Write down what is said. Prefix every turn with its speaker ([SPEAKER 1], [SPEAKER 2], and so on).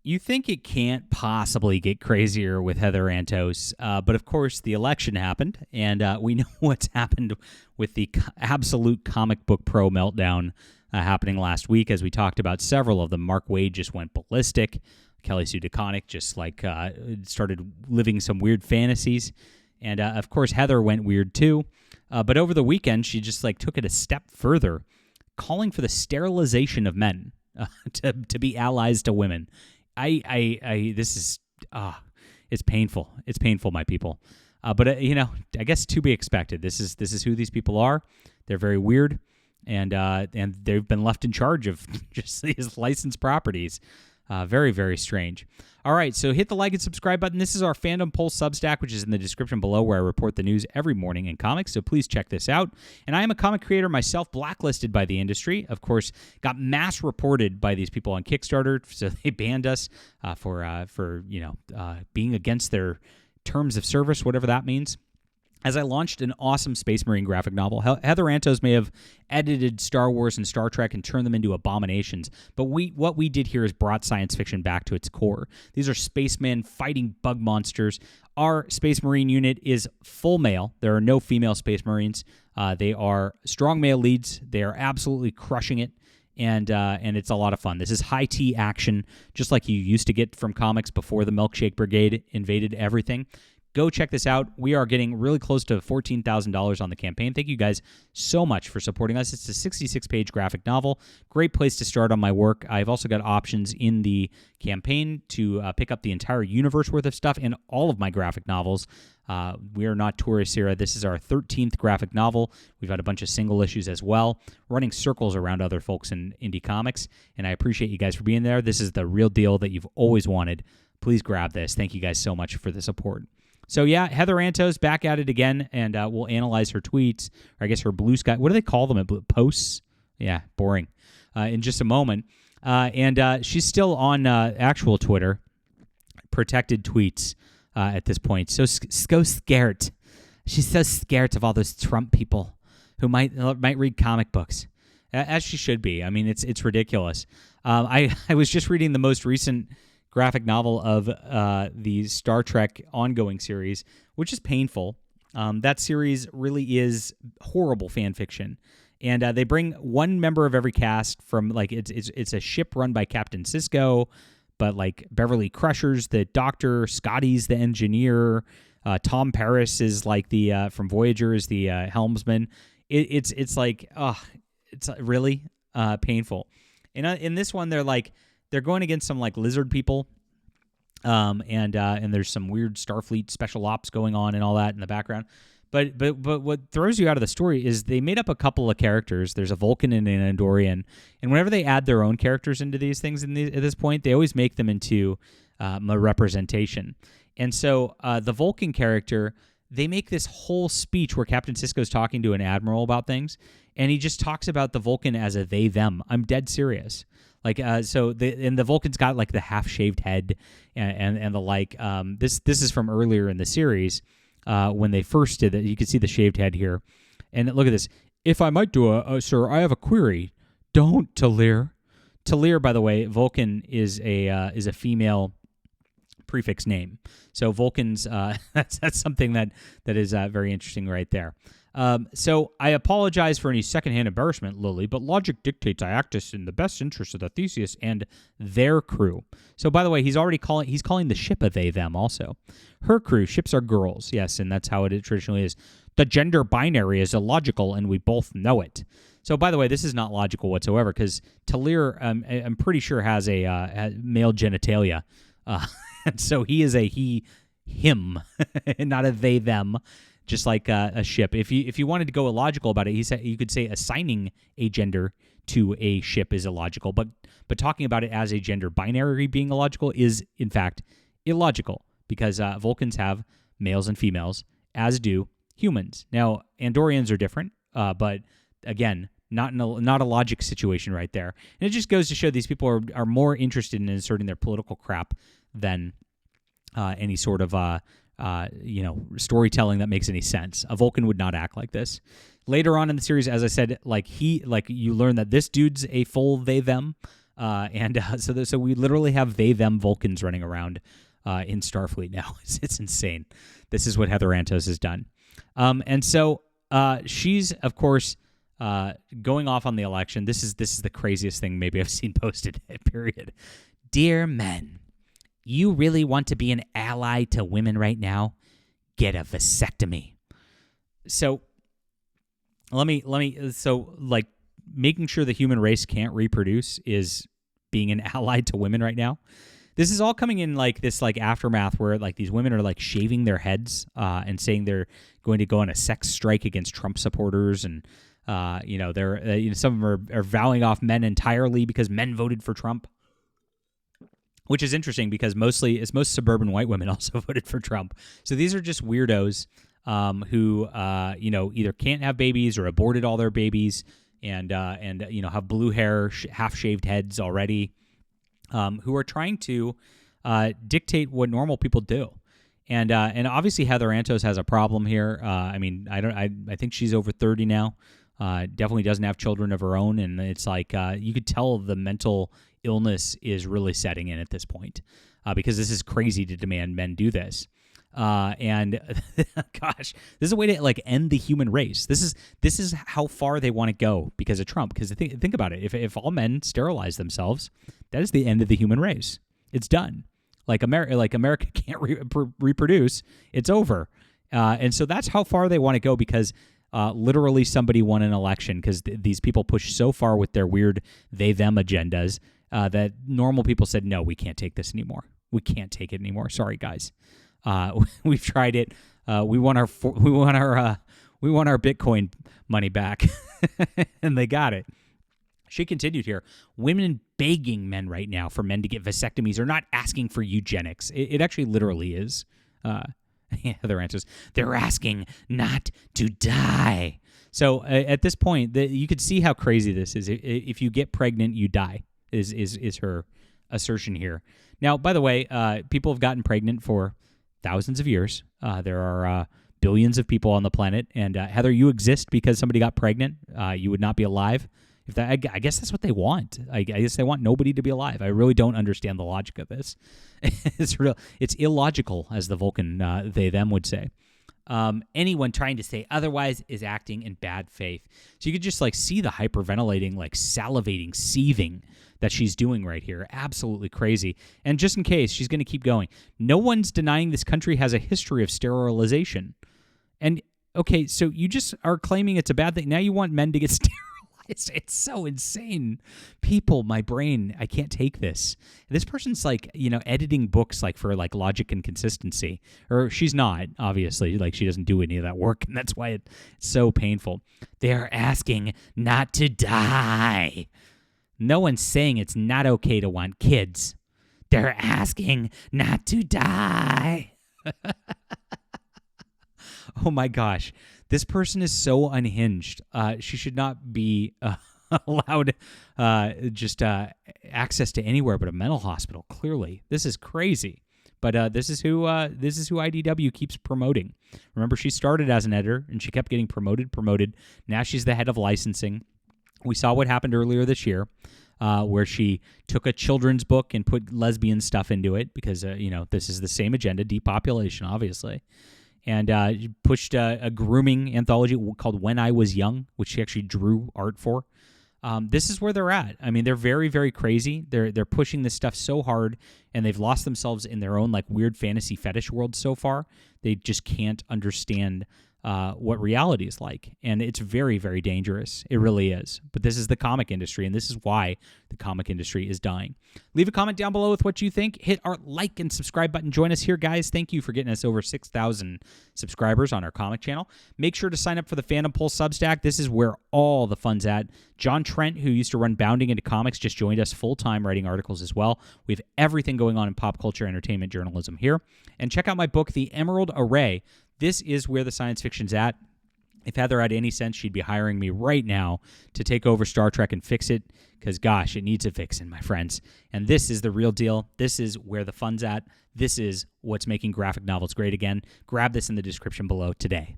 [SPEAKER 1] You think it can't possibly get crazier with Heather Antos, but of course the election happened, and we know what's happened with the absolute comic book pro meltdown happening last week. As we talked about several of them, Mark Waid just went ballistic. Kelly Sue DeConnick just started living some weird fantasies, and of course Heather went weird too. But over the weekend, she just took it a step further, calling for the sterilization of men to be allies to women. This is, it's painful. It's painful, my people. But I guess to be expected. This is who these people are. They're very weird, and they've been left in charge of just these licensed properties. Very, very strange. All right, so hit the like and subscribe button. This is our Fandom Pulse Substack, which is in the description below, where I report the news every morning in comics, so please check this out. And I am a comic creator myself, blacklisted by the industry. Of course, got mass reported by these people on Kickstarter, so they banned us for being against their terms of service, whatever that means. As I launched an awesome Space Marine graphic novel, Heather Antos may have edited Star Wars and Star Trek and turned them into abominations, but what we did here is brought science fiction back to its core. These are spacemen fighting bug monsters. Our Space Marine unit is full male. There are no female Space Marines. They are strong male leads. They are absolutely crushing it, and it's a lot of fun. This is high tea action, just like you used to get from comics before the Milkshake Brigade invaded everything. Go check this out. We are getting really close to $14,000 on the campaign. Thank you guys so much for supporting us. It's a 66-page graphic novel. Great place to start on my work. I've also got options in the campaign to pick up the entire universe worth of stuff and all of my graphic novels. We are not tourists here. This is our 13th graphic novel. We've got a bunch of single issues as well, running circles around other folks in indie comics, and I appreciate you guys for being there. This is the real deal that you've always wanted. Please grab this. Thank you guys so much for the support. So yeah, Heather Antos back at it again, and we'll analyze her tweets, or I guess her blue sky. What do they call them? Posts? Yeah, boring. In just a moment. And she's still on actual Twitter, protected tweets at this point. So scared. She's so scared of all those Trump people who might read comic books, as she should be. I mean, it's ridiculous. I was just reading the most recent graphic novel of the Star Trek ongoing series, which is painful. That series really is horrible fan fiction, and they bring one member of every cast from it's a ship run by Captain Sisko, but Beverly Crusher's the doctor, Scotty's the engineer, Tom Paris is the from Voyager is the helmsman. It's really painful. And in this one, they're going against some lizard people, and there's some weird Starfleet special ops going on and all that in the background. But what throws you out of the story is they made up a couple of characters. There's a Vulcan and an Andorian, and whenever they add their own characters into these things at this point, they always make them into a representation. And so the Vulcan character, they make this whole speech where Captain Sisko's talking to an admiral about things, and he just talks about the Vulcan as a they/them. I'm dead serious. The Vulcan's got the half-shaved head and the like. This is from earlier in the series when they first did it. You can see the shaved head here, and look at this. If I might do sir, I have a query. Don't, Talir. Talir, by the way, Vulcan is a female prefix name. So Vulcans, that's something that is very interesting right there. So I apologize for any secondhand embarrassment, Lily, but logic dictates I act in the best interest of the Theseus and their crew. So by the way, he's calling the ship a they/them also. Her crew, ships are girls, yes, and that's how it traditionally is. The gender binary is illogical, and we both know it. So by the way, this is not logical whatsoever, because Talir, I'm pretty sure, has a male genitalia. And so he is a him, not a they/them. Just like a ship. If you wanted to go illogical about it, he said you could say assigning a gender to a ship is illogical, but talking about it as a gender binary being illogical is in fact illogical, because Vulcans have males and females, as do humans. Now Andorians are different, but again, not a logic situation right there. And it just goes to show these people are more interested in inserting their political crap than any sort of storytelling that makes any sense. A Vulcan would not act like this. Later on in the series, as I said, you learn that this dude's a full they/them. So we literally have they them Vulcans running around in Starfleet now. It's insane. This is what Heather Antos has done. And so she's, of course, going off on the election. This is the craziest thing maybe I've seen posted, period. Dear men, you really want to be an ally to women right now? Get a vasectomy. So like making sure the human race can't reproduce is being an ally to women right now. This is all coming in like this like aftermath where like these women are like shaving their heads and saying they're going to go on a sex strike against Trump supporters, and they're some of them are vowing off men entirely because men voted for Trump, which is interesting because most suburban white women also voted for Trump. So these are just weirdos who either can't have babies or aborted all their babies and have blue hair, half shaved heads already. Who are trying to dictate what normal people do, and obviously Heather Antos has a problem here. I think she's over 30 now. Definitely doesn't have children of her own, and it's like you could tell the mental illness is really setting in at this point, because this is crazy to demand men do this. And gosh, this is a way to like end the human race. This is how far they want to go because of Trump. Because think about it. If all men sterilize themselves, that is the end of the human race. It's done. America can't reproduce. It's over. And so that's how far they want to go because literally somebody won an election because these people push so far with their weird they-them agendas that normal people said, no, we can't take this anymore. We can't take it anymore. Sorry, guys. We've tried it. We want our Bitcoin money back, and they got it. She continued here. Women begging men right now for men to get vasectomies are not asking for eugenics. It actually literally is. Heather answers. They're asking not to die. So at this point, you could see how crazy this is. If you get pregnant, you die. Is her assertion here. Now, by the way, people have gotten pregnant for thousands of years. There are billions of people on the planet, and Heather, you exist because somebody got pregnant. You would not be alive. I guess that's what they want. I guess they want nobody to be alive. I really don't understand the logic of this. It's illogical, as the Vulcan they them would say. Anyone trying to say otherwise is acting in bad faith. So you could just like see the hyperventilating, like salivating, seething that she's doing right here. Absolutely crazy. And just in case, she's going to keep going. No one's denying this country has a history of sterilization. And okay, so you just are claiming it's a bad thing. Now you want men to get sterilized. It's so insane. People, my brain, I can't take this. This person's like, editing books like for like logic and consistency. Or she's not, obviously. Like she doesn't do any of that work, and that's why it's so painful. They're asking not to die. No one's saying it's not okay to want kids. They're asking not to die. Oh my gosh. This person is so unhinged. She should not be allowed access to anywhere but a mental hospital. Clearly, this is crazy. But this is who IDW keeps promoting. Remember, she started as an editor and she kept getting promoted. Now she's the head of licensing. We saw what happened earlier this year, where she took a children's book and put lesbian stuff into it because this is the same agenda, depopulation, obviously. And pushed a grooming anthology called When I Was Young, which she actually drew art for. This is where they're at. I mean, they're very, very crazy. They're pushing this stuff so hard, and they've lost themselves in their own like weird fantasy fetish world so far. They just can't understand what reality is like, and it's very, very dangerous. It really is. But this is the comic industry, and this is why the comic industry is dying. Leave a comment down below with what you think. Hit our like and subscribe button. Join us here, guys. Thank you for getting us over 6,000 subscribers on our comic channel. Make sure to sign up for the Fandom Pulse Substack. This is where all the fun's at. John Trent, who used to run Bounding into Comics, just joined us full-time writing articles as well. We have everything going on in pop culture, entertainment, journalism here. And check out my book, The Emerald Array. This is where the science fiction's at. If Heather had any sense, she'd be hiring me right now to take over Star Trek and fix it, because, gosh, it needs a fixing, my friends. And this is the real deal. This is where the fun's at. This is what's making graphic novels great again. Grab this in the description below today.